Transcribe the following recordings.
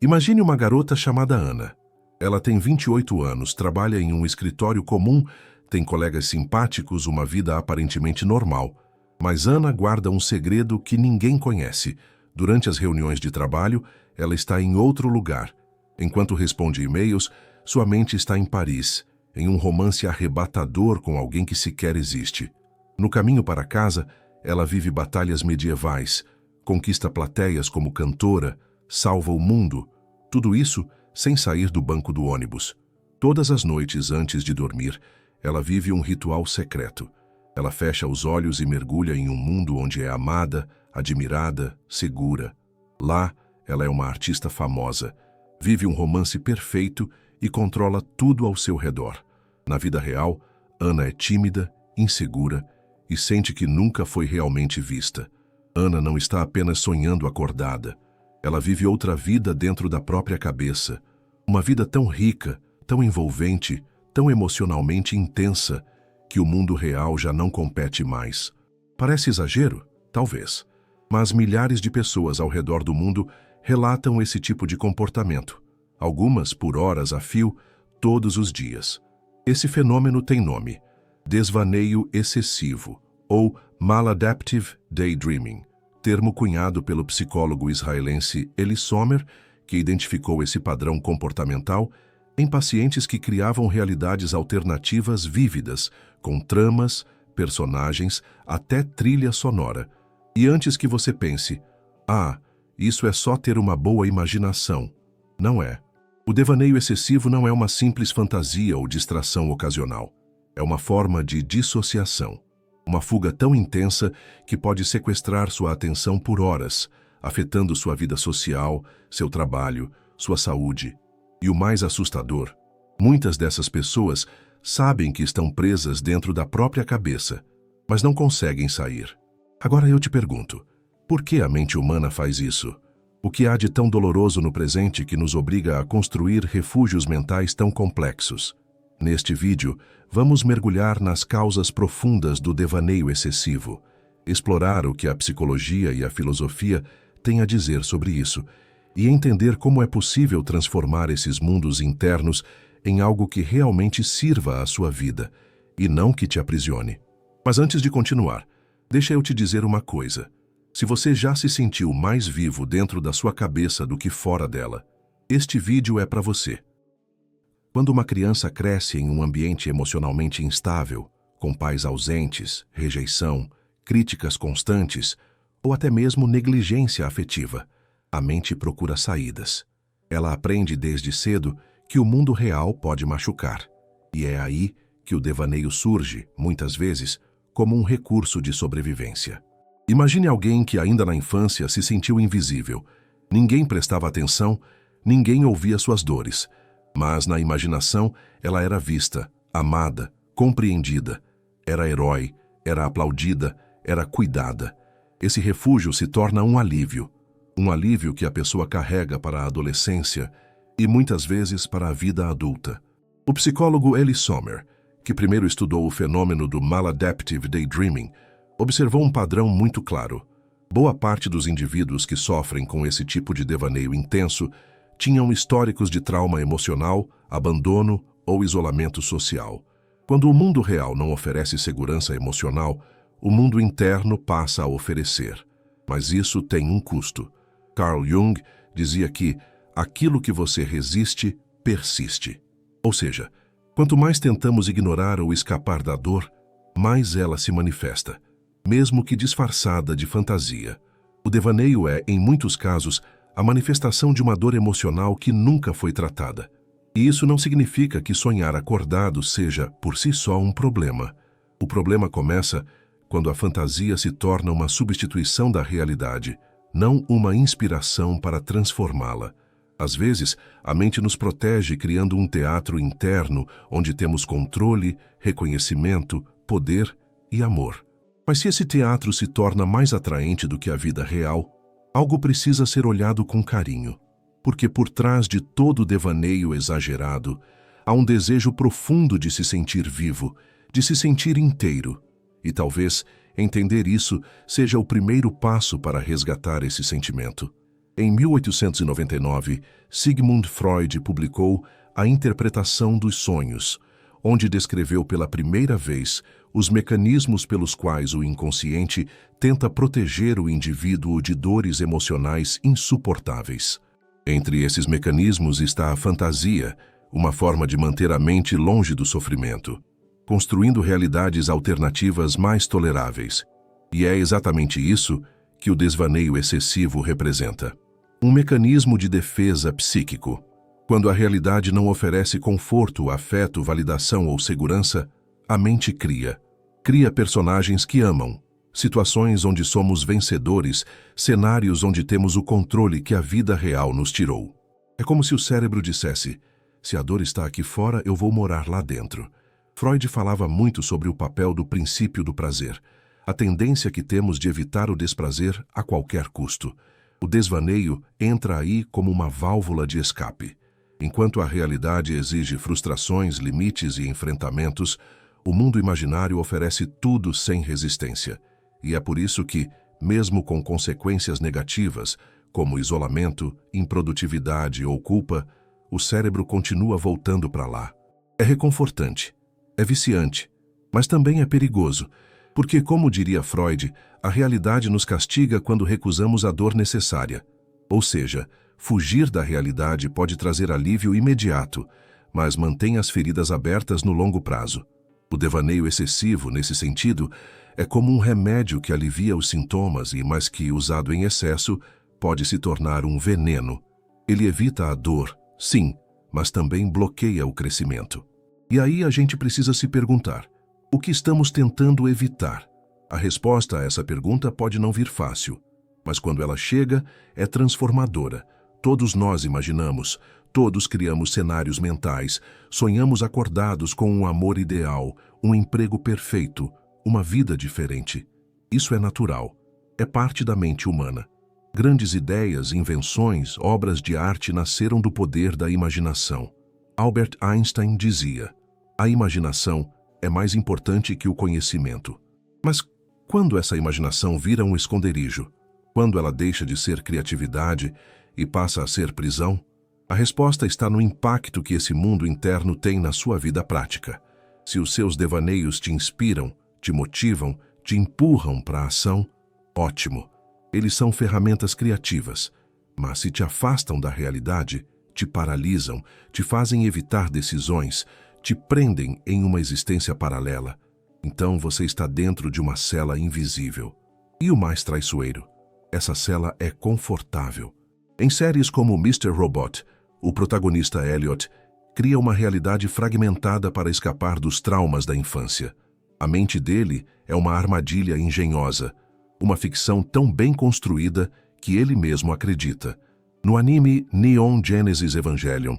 Imagine uma garota chamada Ana. Ela tem 28 anos, trabalha em um escritório comum, tem colegas simpáticos, uma vida aparentemente normal. Mas Ana guarda um segredo que ninguém conhece. Durante as reuniões de trabalho, ela está em outro lugar. Enquanto responde e-mails, sua mente está em Paris, em um romance arrebatador com alguém que sequer existe. No caminho para casa, ela vive batalhas medievais, conquista plateias como cantora, salva o mundo. Tudo isso sem sair do banco do ônibus. Todas as noites antes de dormir, ela vive um ritual secreto. Ela fecha os olhos e mergulha em um mundo onde é amada, admirada, segura. Lá, ela é uma artista famosa, vive um romance perfeito e controla tudo ao seu redor. Na vida real, Ana é tímida, insegura e sente que nunca foi realmente vista. Ana não está apenas sonhando acordada. Ela vive outra vida dentro da própria cabeça. Uma vida tão rica, tão envolvente, tão emocionalmente intensa, que o mundo real já não compete mais. Parece exagero? Talvez. Mas milhares de pessoas ao redor do mundo relatam esse tipo de comportamento. Algumas por horas a fio, todos os dias. Esse fenômeno tem nome: desvaneio excessivo, ou maladaptive daydreaming, termo cunhado pelo psicólogo israelense Eli Sommer, que identificou esse padrão comportamental em pacientes que criavam realidades alternativas vívidas, com tramas, personagens, até trilha sonora. E antes que você pense, isso é só ter uma boa imaginação. Não é. O devaneio excessivo não é uma simples fantasia ou distração ocasional. É uma forma de dissociação. Uma fuga tão intensa que pode sequestrar sua atenção por horas, afetando sua vida social, seu trabalho, sua saúde. E o mais assustador, muitas dessas pessoas sabem que estão presas dentro da própria cabeça, mas não conseguem sair. Agora eu te pergunto, por que a mente humana faz isso? O que há de tão doloroso no presente que nos obriga a construir refúgios mentais tão complexos? Neste vídeo, vamos mergulhar nas causas profundas do devaneio excessivo, explorar o que a psicologia e a filosofia têm a dizer sobre isso e entender como é possível transformar esses mundos internos em algo que realmente sirva à sua vida e não que te aprisione. Mas antes de continuar, deixa eu te dizer uma coisa. Se você já se sentiu mais vivo dentro da sua cabeça do que fora dela, este vídeo é para você. Quando uma criança cresce em um ambiente emocionalmente instável, com pais ausentes, rejeição, críticas constantes ou até mesmo negligência afetiva, a mente procura saídas. Ela aprende desde cedo que o mundo real pode machucar, e é aí que o devaneio surge, muitas vezes, como um recurso de sobrevivência. Imagine alguém que ainda na infância se sentiu invisível. Ninguém prestava atenção, ninguém ouvia suas dores. Mas na imaginação ela era vista, amada, compreendida. Era herói, era aplaudida, era cuidada. Esse refúgio se torna um alívio que a pessoa carrega para a adolescência e muitas vezes para a vida adulta. O psicólogo Eli Sommer, que primeiro estudou o fenômeno do maladaptive daydreaming, observou um padrão muito claro. Boa parte dos indivíduos que sofrem com esse tipo de devaneio intenso tinham históricos de trauma emocional, abandono ou isolamento social. Quando o mundo real não oferece segurança emocional, o mundo interno passa a oferecer. Mas isso tem um custo. Carl Jung dizia que aquilo que você resiste, persiste. Ou seja, quanto mais tentamos ignorar ou escapar da dor, mais ela se manifesta, mesmo que disfarçada de fantasia. O devaneio é, em muitos casos, a manifestação de uma dor emocional que nunca foi tratada. E isso não significa que sonhar acordado seja, por si só, um problema. O problema começa quando a fantasia se torna uma substituição da realidade, não uma inspiração para transformá-la. Às vezes, a mente nos protege criando um teatro interno onde temos controle, reconhecimento, poder e amor. Mas se esse teatro se torna mais atraente do que a vida real, algo precisa ser olhado com carinho, porque por trás de todo devaneio exagerado, há um desejo profundo de se sentir vivo, de se sentir inteiro. E talvez entender isso seja o primeiro passo para resgatar esse sentimento. Em 1899, Sigmund Freud publicou A Interpretação dos Sonhos, onde descreveu pela primeira vez os mecanismos pelos quais o inconsciente tenta proteger o indivíduo de dores emocionais insuportáveis. Entre esses mecanismos está a fantasia, uma forma de manter a mente longe do sofrimento, construindo realidades alternativas mais toleráveis. E é exatamente isso que o desvaneio excessivo representa. Um mecanismo de defesa psíquico. Quando a realidade não oferece conforto, afeto, validação ou segurança, a mente cria. Cria personagens que amam, situações onde somos vencedores, cenários onde temos o controle que a vida real nos tirou. É como se o cérebro dissesse: se a dor está aqui fora, eu vou morar lá dentro. Freud falava muito sobre o papel do princípio do prazer, a tendência que temos de evitar o desprazer a qualquer custo. O desvaneio entra aí como uma válvula de escape. Enquanto a realidade exige frustrações, limites e enfrentamentos, o mundo imaginário oferece tudo sem resistência. E é por isso que, mesmo com consequências negativas, como isolamento, improdutividade ou culpa, o cérebro continua voltando para lá. É reconfortante, é viciante, mas também é perigoso, porque, como diria Freud, a realidade nos castiga quando recusamos a dor necessária. Ou seja, fugir da realidade pode trazer alívio imediato, mas mantém as feridas abertas no longo prazo. O devaneio excessivo, nesse sentido, é como um remédio que alivia os sintomas mas que, usado em excesso, pode se tornar um veneno. Ele evita a dor, sim, mas também bloqueia o crescimento. E aí a gente precisa se perguntar: o que estamos tentando evitar? A resposta a essa pergunta pode não vir fácil, mas quando ela chega, é transformadora. Todos nós imaginamos, todos criamos cenários mentais, sonhamos acordados com um amor ideal, um emprego perfeito, uma vida diferente. Isso é natural, é parte da mente humana. Grandes ideias, invenções, obras de arte nasceram do poder da imaginação. Albert Einstein dizia: a imaginação é mais importante que o conhecimento. Mas quando essa imaginação vira um esconderijo? Quando ela deixa de ser criatividade e passa a ser prisão? A resposta está no impacto que esse mundo interno tem na sua vida prática. Se os seus devaneios te inspiram, te motivam, te empurram para a ação, ótimo. Eles são ferramentas criativas. Mas se te afastam da realidade, te paralisam, te fazem evitar decisões, te prendem em uma existência paralela, então você está dentro de uma cela invisível. E o mais traiçoeiro: essa cela é confortável. Em séries como Mr. Robot, o protagonista Elliot cria uma realidade fragmentada para escapar dos traumas da infância. A mente dele é uma armadilha engenhosa, uma ficção tão bem construída que ele mesmo acredita. No anime Neon Genesis Evangelion,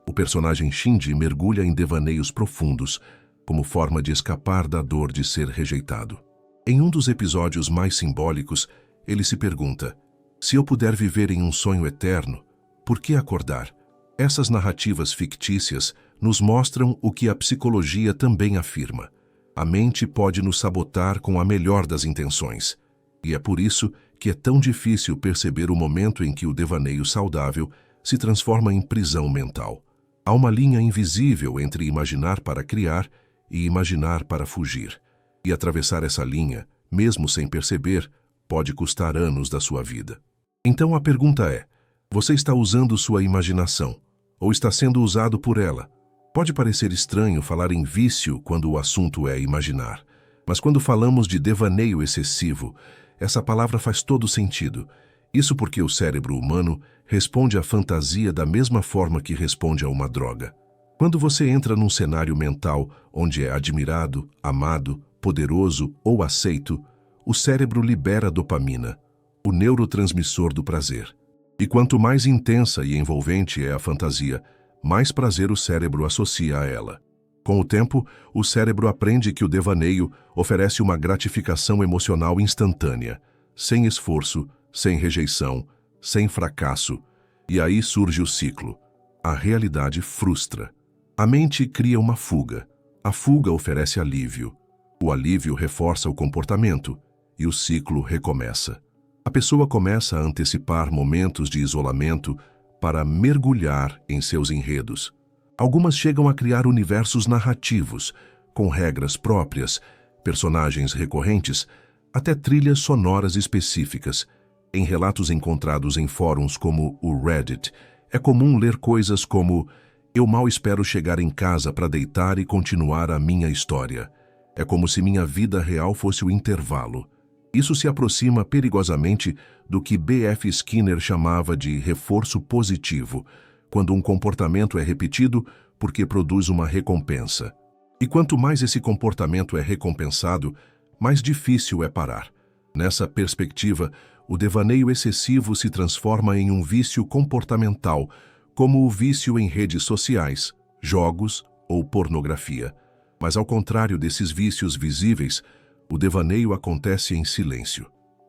o personagem Shinji mergulha em devaneios profundos, como forma de escapar da dor de ser rejeitado. Em um dos episódios mais simbólicos, ele se pergunta: se eu puder viver em um sonho eterno, por que acordar? Essas narrativas fictícias nos mostram o que a psicologia também afirma. A mente pode nos sabotar com a melhor das intenções. E é por isso que é tão difícil perceber o momento em que o devaneio saudável se transforma em prisão mental. Há uma linha invisível entre imaginar para criar e imaginar para fugir. E atravessar essa linha, mesmo sem perceber, pode custar anos da sua vida. Então a pergunta é: você está usando sua imaginação ou está sendo usado por ela? Pode parecer estranho falar em vício quando o assunto é imaginar, mas quando falamos de devaneio excessivo, essa palavra faz todo sentido. Isso porque o cérebro humano responde à fantasia da mesma forma que responde a uma droga. Quando você entra num cenário mental onde é admirado, amado, poderoso ou aceito, o cérebro libera dopamina, o neurotransmissor do prazer. E quanto mais intensa e envolvente é a fantasia, mais prazer o cérebro associa a ela. Com o tempo, o cérebro aprende que o devaneio oferece uma gratificação emocional instantânea, sem esforço, sem rejeição, sem fracasso. E aí surge o ciclo. A realidade frustra. A mente cria uma fuga. A fuga oferece alívio. O alívio reforça o comportamento e o ciclo recomeça. A pessoa começa a antecipar momentos de isolamento para mergulhar em seus enredos. Algumas chegam a criar universos narrativos, com regras próprias, personagens recorrentes, até trilhas sonoras específicas. Em relatos encontrados em fóruns como o Reddit, é comum ler coisas como: "Eu mal espero chegar em casa para deitar e continuar a minha história. É como se minha vida real fosse o intervalo." Isso se aproxima perigosamente do que B.F. Skinner chamava de reforço positivo, quando um comportamento é repetido porque produz uma recompensa. E quanto mais esse comportamento é recompensado, mais difícil é parar. Nessa perspectiva, o devaneio excessivo se transforma em um vício comportamental, como o vício em redes sociais, jogos ou pornografia. Mas ao contrário desses vícios visíveis, o devaneio acontece em silêncio.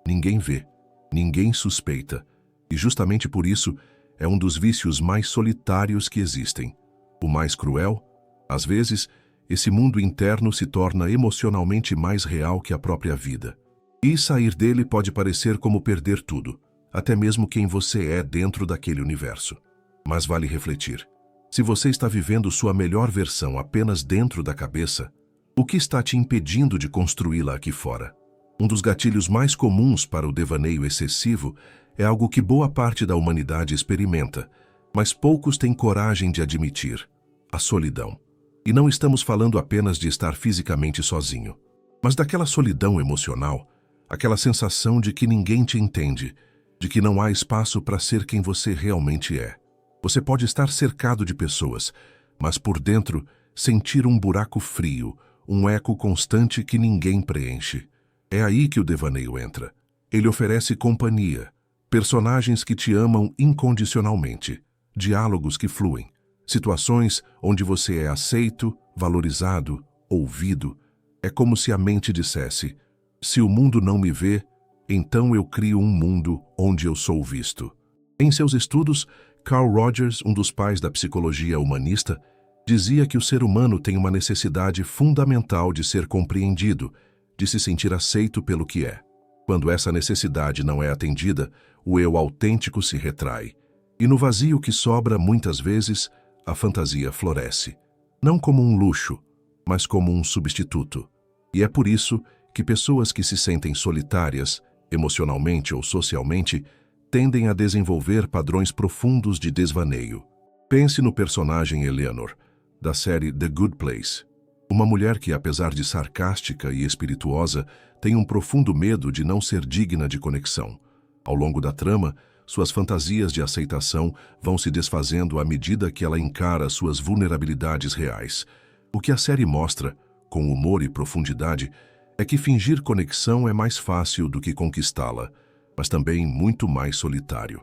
Ninguém vê, ninguém suspeita. E justamente por isso, é um dos vícios mais solitários que existem. O mais cruel, às vezes, esse mundo interno se torna emocionalmente mais real que a própria vida. E sair dele pode parecer como perder tudo, até mesmo quem você é dentro daquele universo. Mas vale refletir. Se você está vivendo sua melhor versão apenas dentro da cabeça, o que está te impedindo de construí-la aqui fora? Um dos gatilhos mais comuns para o devaneio excessivo é algo que boa parte da humanidade experimenta, mas poucos têm coragem de admitir: a solidão. E não estamos falando apenas de estar fisicamente sozinho, mas daquela solidão emocional, aquela sensação de que ninguém te entende, de que não há espaço para ser quem você realmente é. Você pode estar cercado de pessoas, mas por dentro sentir um buraco frio, um eco constante que ninguém preenche. É aí que o devaneio entra. Ele oferece companhia, personagens que te amam incondicionalmente, diálogos que fluem, situações onde você é aceito, valorizado, ouvido. É como se a mente dissesse: se o mundo não me vê, então eu crio um mundo onde eu sou visto. Em seus estudos, Carl Rogers, um dos pais da psicologia humanista, dizia que o ser humano tem uma necessidade fundamental de ser compreendido, de se sentir aceito pelo que é. Quando essa necessidade não é atendida, o eu autêntico se retrai. E no vazio que sobra, muitas vezes, a fantasia floresce. Não como um luxo, mas como um substituto. E é por isso que pessoas que se sentem solitárias, emocionalmente ou socialmente, tendem a desenvolver padrões profundos de desvaneio. Pense no personagem Eleanor, da série The Good Place. Uma mulher que, apesar de sarcástica e espirituosa, tem um profundo medo de não ser digna de conexão. Ao longo da trama, suas fantasias de aceitação vão se desfazendo à medida que ela encara suas vulnerabilidades reais. O que a série mostra, com humor e profundidade, é que fingir conexão é mais fácil do que conquistá-la, mas também muito mais solitário.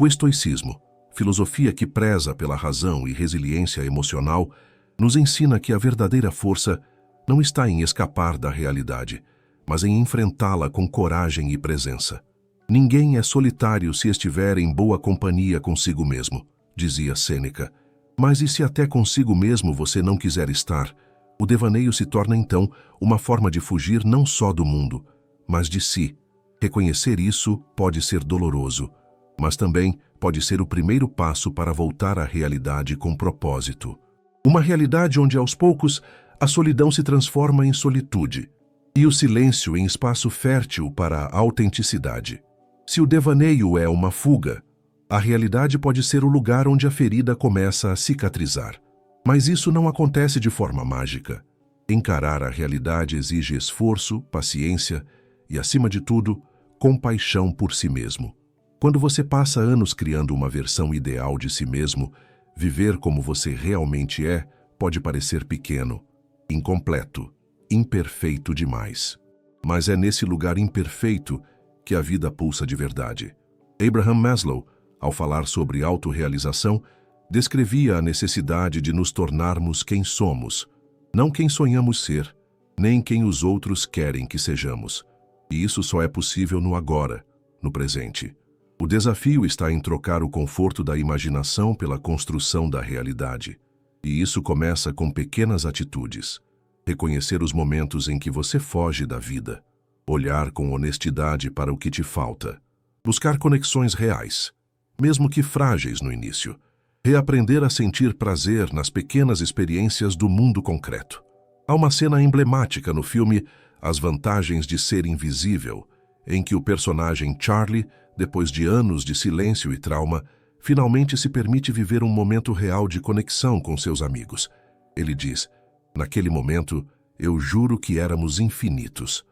O estoicismo, filosofia que preza pela razão e resiliência emocional, nos ensina que a verdadeira força não está em escapar da realidade, mas em enfrentá-la com coragem e presença. Ninguém é solitário se estiver em boa companhia consigo mesmo, dizia Sêneca. Mas e se até consigo mesmo você não quiser estar? O devaneio se torna então uma forma de fugir não só do mundo, mas de si. Reconhecer isso pode ser doloroso, mas também pode ser o primeiro passo para voltar à realidade com propósito. Uma realidade onde, aos poucos, a solidão se transforma em solitude e o silêncio em espaço fértil para a autenticidade. Se o devaneio é uma fuga, a realidade pode ser o lugar onde a ferida começa a cicatrizar. Mas isso não acontece de forma mágica. Encarar a realidade exige esforço, paciência e, acima de tudo, compaixão por si mesmo. Quando você passa anos criando uma versão ideal de si mesmo, viver como você realmente é pode parecer pequeno, incompleto, imperfeito demais. Mas é nesse lugar imperfeito que a vida pulsa de verdade. Abraham Maslow, ao falar sobre autorrealização, descrevia a necessidade de nos tornarmos quem somos, não quem sonhamos ser, nem quem os outros querem que sejamos. E isso só é possível no agora, no presente. O desafio está em trocar o conforto da imaginação pela construção da realidade. E isso começa com pequenas atitudes. Reconhecer os momentos em que você foge da vida. Olhar com honestidade para o que te falta. Buscar conexões reais, mesmo que frágeis no início. Reaprender a sentir prazer nas pequenas experiências do mundo concreto. Há uma cena emblemática no filme As Vantagens de Ser Invisível, em que o personagem Charlie, depois de anos de silêncio e trauma, finalmente se permite viver um momento real de conexão com seus amigos. Ele diz: "Naquele momento, eu juro que éramos infinitos."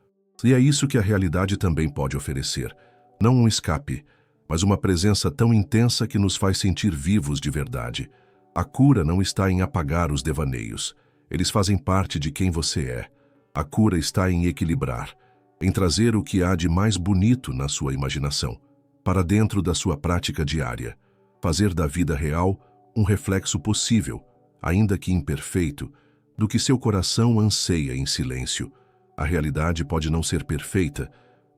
E é isso que a realidade também pode oferecer. Não um escape, mas uma presença tão intensa que nos faz sentir vivos de verdade. A cura não está em apagar os devaneios. Eles fazem parte de quem você é. A cura está em equilibrar, em trazer o que há de mais bonito na sua imaginação, para dentro da sua prática diária. Fazer da vida real um reflexo possível, ainda que imperfeito, do que seu coração anseia em silêncio. A realidade pode não ser perfeita,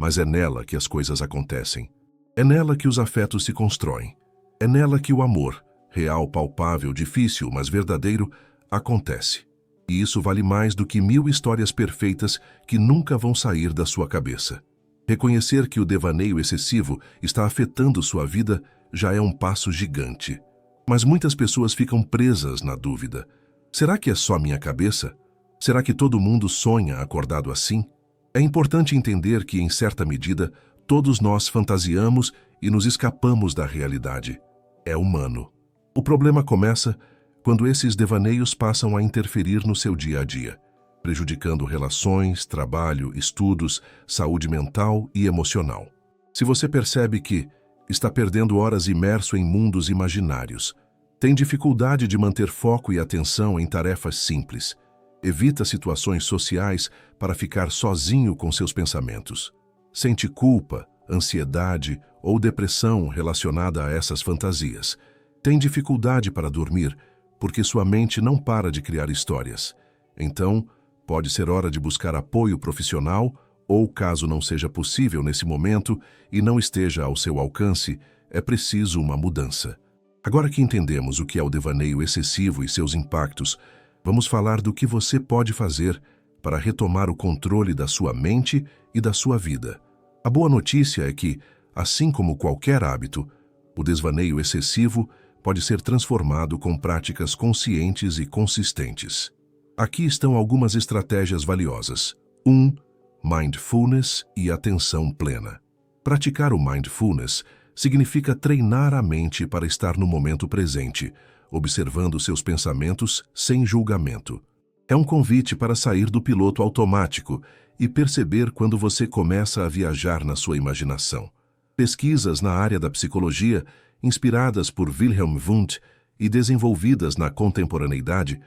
mas é nela que as coisas acontecem. É nela que os afetos se constroem. É nela que o amor, real, palpável, difícil, mas verdadeiro, acontece. E isso vale mais do que 1000 histórias perfeitas que nunca vão sair da sua cabeça. Reconhecer que o devaneio excessivo está afetando sua vida já é um passo gigante. Mas muitas pessoas ficam presas na dúvida. Será que é só minha cabeça? Será que todo mundo sonha acordado assim? É importante entender que, em certa medida, todos nós fantasiamos e nos escapamos da realidade. É humano. O problema começa quando esses devaneios passam a interferir no seu dia a dia, prejudicando relações, trabalho, estudos, saúde mental e emocional. Se você percebe que está perdendo horas imerso em mundos imaginários, tem dificuldade de manter foco e atenção em tarefas simples, evita situações sociais para ficar sozinho com seus pensamentos, sente culpa, ansiedade ou depressão relacionada a essas fantasias, tem dificuldade para dormir porque sua mente não para de criar histórias. Então, pode ser hora de buscar apoio profissional ou, caso não seja possível nesse momento e não esteja ao seu alcance, é preciso uma mudança. Agora que entendemos o que é o devaneio excessivo e seus impactos, vamos falar do que você pode fazer para retomar o controle da sua mente e da sua vida. A boa notícia é que, assim como qualquer hábito, o desvaneio excessivo pode ser transformado com práticas conscientes e consistentes. Aqui estão algumas estratégias valiosas. 1. Mindfulness e atenção plena. Praticar o mindfulness significa treinar a mente para estar no momento presente, observando seus pensamentos sem julgamento. É um convite para sair do piloto automático e perceber quando você começa a viajar na sua imaginação. Pesquisas na área da psicologia, inspiradas por Wilhelm Wundt e desenvolvidas na contemporaneidade,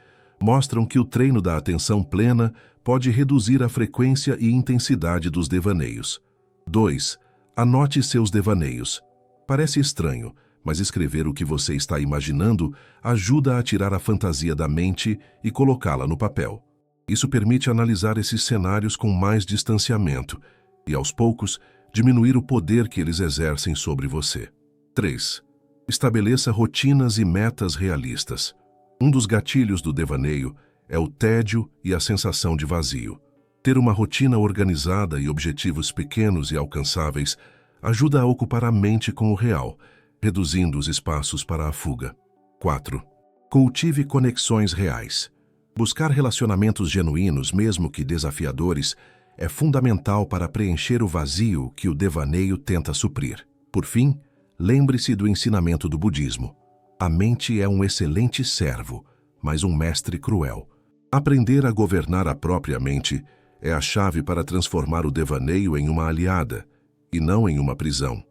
mostram que o treino da atenção plena pode reduzir a frequência e intensidade dos devaneios. 2. Anote seus devaneios. Parece estranho, mas escrever o que você está imaginando ajuda a tirar a fantasia da mente e colocá-la no papel. Isso permite analisar esses cenários com mais distanciamento e, aos poucos, diminuir o poder que eles exercem sobre você. 3. Estabeleça rotinas e metas realistas. Um dos gatilhos do devaneio é o tédio e a sensação de vazio. Ter uma rotina organizada e objetivos pequenos e alcançáveis ajuda a ocupar a mente com o real, reduzindo os espaços para a fuga. 4. Cultive conexões reais. Buscar relacionamentos genuínos, mesmo que desafiadores, é fundamental para preencher o vazio que o devaneio tenta suprir. Por fim, lembre-se do ensinamento do budismo. A mente é um excelente servo, mas um mestre cruel. Aprender a governar a própria mente é a chave para transformar o devaneio em uma aliada, e não em uma prisão.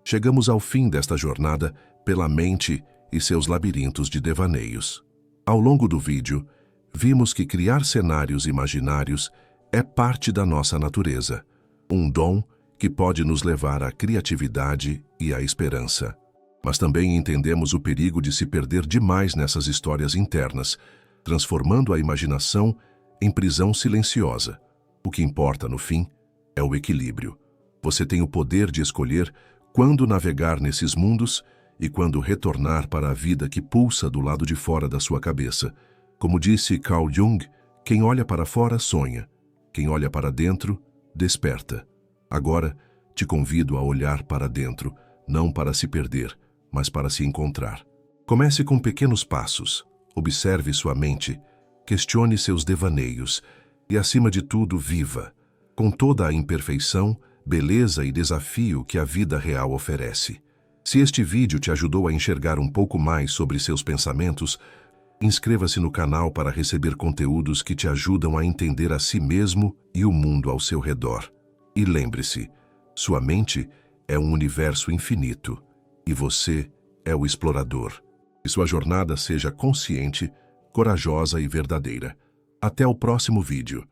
Chegamos ao fim desta jornada pela mente e seus labirintos de devaneios. Ao longo do vídeo, vimos que criar cenários imaginários é parte da nossa natureza, um dom que pode nos levar à criatividade e à esperança. Mas também entendemos o perigo de se perder demais nessas histórias internas, transformando a imaginação em prisão silenciosa. O que importa, no fim, é o equilíbrio. Você tem o poder de escolher quando navegar nesses mundos e quando retornar para a vida que pulsa do lado de fora da sua cabeça. Como disse Carl Jung, quem olha para fora sonha, quem olha para dentro desperta. Agora, Te convido a olhar para dentro, não para se perder, mas para se encontrar. Comece com pequenos passos. Observe sua mente, questione seus devaneios e, acima de tudo, viva, com toda a imperfeição, beleza e desafio que a vida real oferece. Se este vídeo te ajudou a enxergar um pouco mais sobre seus pensamentos, inscreva-se no canal para receber conteúdos que te ajudam a entender a si mesmo e o mundo ao seu redor. E lembre-se, sua mente é um universo infinito e você é o explorador. Que sua jornada seja consciente, corajosa e verdadeira. Até o próximo vídeo.